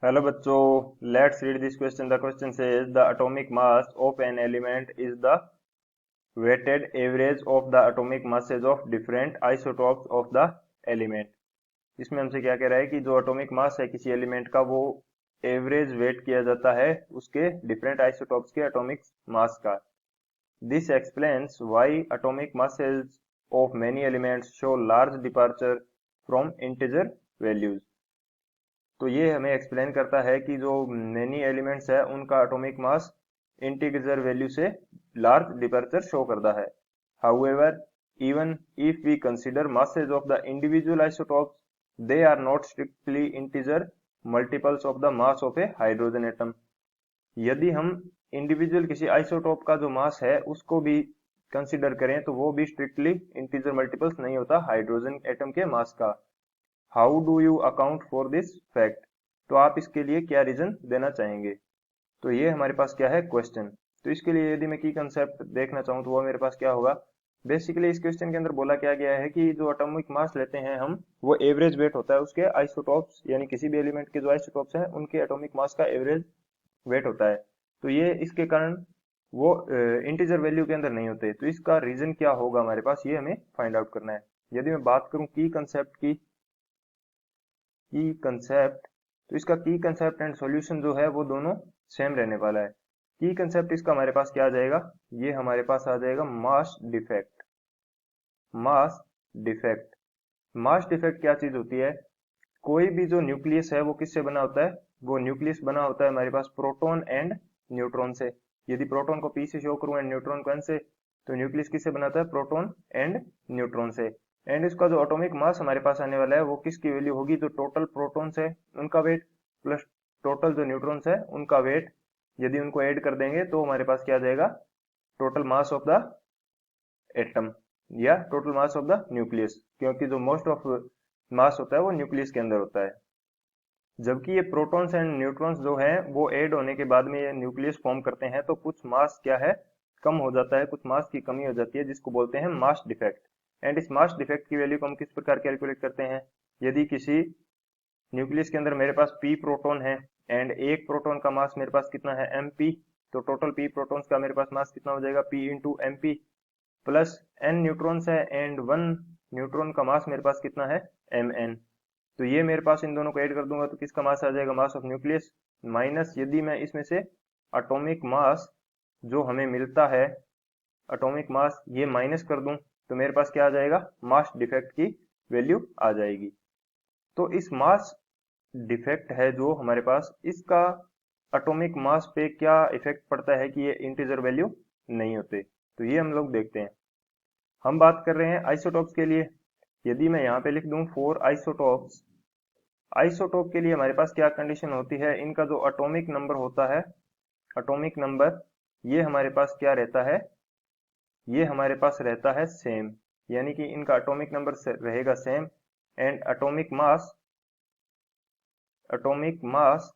Hello बच्चों, let's read this question. The question says the atomic mass of an element is the weighted average of the atomic masses of different isotopes of the element। इसमें हमसे क्या कह रहा है कि जो atomic mass है किसी एलिमेंट का वो एवरेज वेट किया जाता है उसके डिफरेंट आइसोटॉप्स के एटॉमिक मास का। This explains why atomic masses of many elements show large departure from integer values। तो ये हमें एक्सप्लेन करता है कि जो मेनी एलिमेंट्स है उनका एटॉमिक मास इंटीजर वैल्यू से लार्ज डिपर्चर शो करता है। However, even if we consider masses of the individual isotopes, they are not strictly integer multiples of the mass of a hydrogen atom। यदि हम individual किसी isotope का जो मास है उसको भी कंसीडर करें तो वो भी स्ट्रिक्टली इंटीजर मल्टीपल्स नहीं होता हाइड्रोजन एटम के मास का। How do you account for this fact? तो आप इसके लिए क्या रीजन देना चाहेंगे? तो ये हमारे पास क्या है क्वेश्चन। तो इसके लिए यदि मैं की कंसेप्ट देखना चाहूँ तो वो मेरे पास क्या होगा। बेसिकली इस क्वेश्चन के अंदर बोला क्या गया है कि जो एटॉमिक मास लेते हैं हम वो एवरेज वेट होता है उसके आइसोटॉप्स यानी किसी भी एलिमेंट के जो आइसोटॉप्स हैं उनके एटॉमिक मास का एवरेज वेट होता है। तो ये इसके कारण वो इंटीजर वैल्यू के अंदर नहीं होते। तो इसका रीजन क्या होगा हमारे पास, ये हमें फाइंड आउट करना है। यदि मैं बात करूं की कंसेप्ट की, तो इसका की कंसेप्ट एंड सॉल्यूशन जो है वो दोनों सेम रहने वाला है। की कंसेप्ट इसका हमारे पास क्या आ जाएगा, ये हमारे पास आ जाएगा mass defect. Mass defect mass defect क्या चीज होती है? कोई भी जो न्यूक्लियस है वो किससे बना होता है? वो न्यूक्लियस बना होता है हमारे पास प्रोटॉन एंड न्यूट्रॉन से। यदि प्रोटॉन को पी से शो करूं एंड न्यूट्रॉन को एन से, तो न्यूक्लियस किससे बनाता है? प्रोटॉन एंड न्यूट्रॉन से। एंड इसका जो एटॉमिक मास हमारे पास आने वाला है वो किसकी वैल्यू होगी? जो टोटल प्रोटॉन्स है उनका वेट प्लस टोटल जो न्यूट्रॉन्स है उनका वेट, यदि उनको ऐड कर देंगे तो हमारे पास क्या आ जाएगा? Total mass of the atom या total mass of the nucleus, क्योंकि जो मोस्ट ऑफ मास होता है वो न्यूक्लियस के अंदर होता है। जबकि ये प्रोटॉन्स एंड न्यूट्रॉन्स जो है वो ऐड होने के बाद में ये न्यूक्लियस फॉर्म करते हैं तो कुछ मास क्या है, कम हो जाता है, कुछ मास की कमी हो जाती है जिसको बोलते हैं मास डिफेक्ट। एंड इस मास डिफेक्ट की वैल्यू को हम किस प्रकार कैलकुलेट करते हैं? यदि किसी न्यूक्लियस के अंदर मेरे पास पी प्रोटॉन है एंड एक प्रोटॉन का मास मेरे पास कितना है? M P. तो टोटल पी प्रोटॉन्स का मेरे पास मास कितना हो जाएगा? P into M P. Plus N neutrons है एंड वन न्यूट्रॉन का मास मेरे पास कितना है? M N. तो ये मेरे पास इन दोनों को ऐड कर दूंगा तो किसका मास आ जाएगा? Mass of nucleus. माइनस यदि मैं इसमें से एटॉमिक मास जो हमें मिलता है, एटॉमिक मास ये माइनस कर दूं तो मेरे पास क्या आ जाएगा? मास डिफेक्ट की वैल्यू आ जाएगी। तो इस मास डिफेक्ट है जो हमारे पास, इसका एटॉमिक मास पे क्या इफेक्ट पड़ता है कि ये इंटीजर वैल्यू नहीं होते। तो ये हम लोग देखते हैं। हम बात कर रहे हैं आइसोटॉप्स के लिए। यदि मैं यहाँ पे लिख दूं फॉर आइसोटॉप्स, आइसोटोप के लिए हमारे पास क्या कंडीशन होती है? इनका जो एटॉमिक नंबर होता है, एटॉमिक नंबर ये हमारे पास क्या रहता है? ये हमारे पास रहता है सेम, यानी कि इनका एटॉमिक नंबर रहेगा सेम। एंड एटॉमिक मास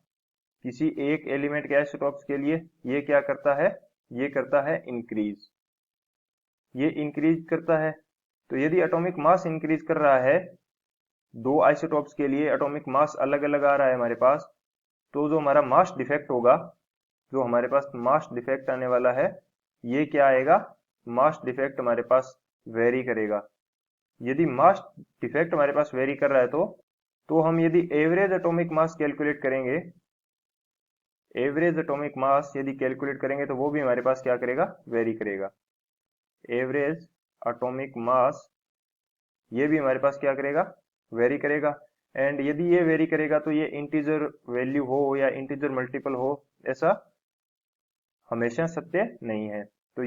किसी एक एलिमेंट के आइसोटॉप्स के लिए ये क्या करता है? ये करता है इंक्रीज, ये इंक्रीज करता है। तो यदि एटॉमिक मास इंक्रीज कर रहा है, दो आइसोटॉप्स के लिए एटॉमिक मास अलग अलग आ रहा है हमारे पास, तो जो हमारा मास डिफेक्ट होगा, जो हमारे पास मास डिफेक्ट आने वाला है, ये क्या आएगा? मास डिफेक्ट हमारे पास वेरी करेगा। यदि मास डिफेक्ट हमारे पास वेरी कर रहा है तो हम यदि एवरेज एटॉमिक मास कैलकुलेट करेंगे, एवरेज एटॉमिक मास यदि कैलकुलेट करेंगे तो वो भी हमारे पास क्या करेगा? वेरी करेगा। एवरेज एटॉमिक मास ये भी हमारे पास क्या करेगा? वेरी करेगा। एंड यदि ये वेरी करेगा तो ये इंटीजर वैल्यू हो या इंटीजर मल्टीपल हो, ऐसा हमेशा सत्य नहीं है। तो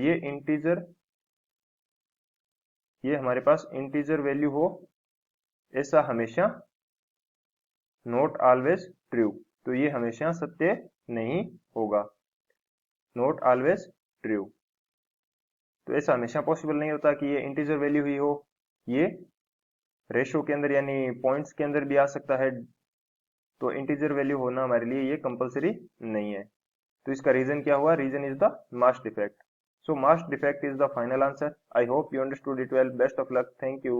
ये हमारे पास इंटीजर वैल्यू हो, ऐसा हमेशा नॉट ऑलवेज ट्रू। तो ये हमेशा सत्य नहीं होगा, नॉट ऑलवेज ट्रू। तो ऐसा हमेशा पॉसिबल नहीं होता कि ये इंटीजर वैल्यू ही हो, ये रेशो के अंदर यानी पॉइंट्स के अंदर भी आ सकता है। तो इंटीजर वैल्यू होना हमारे लिए ये कंपलसरी नहीं है। तो इसका रीजन क्या हुआ? Reason is the mass defect. So mass defect is the final answer. I hope you understood it well. Best of luck. Thank you.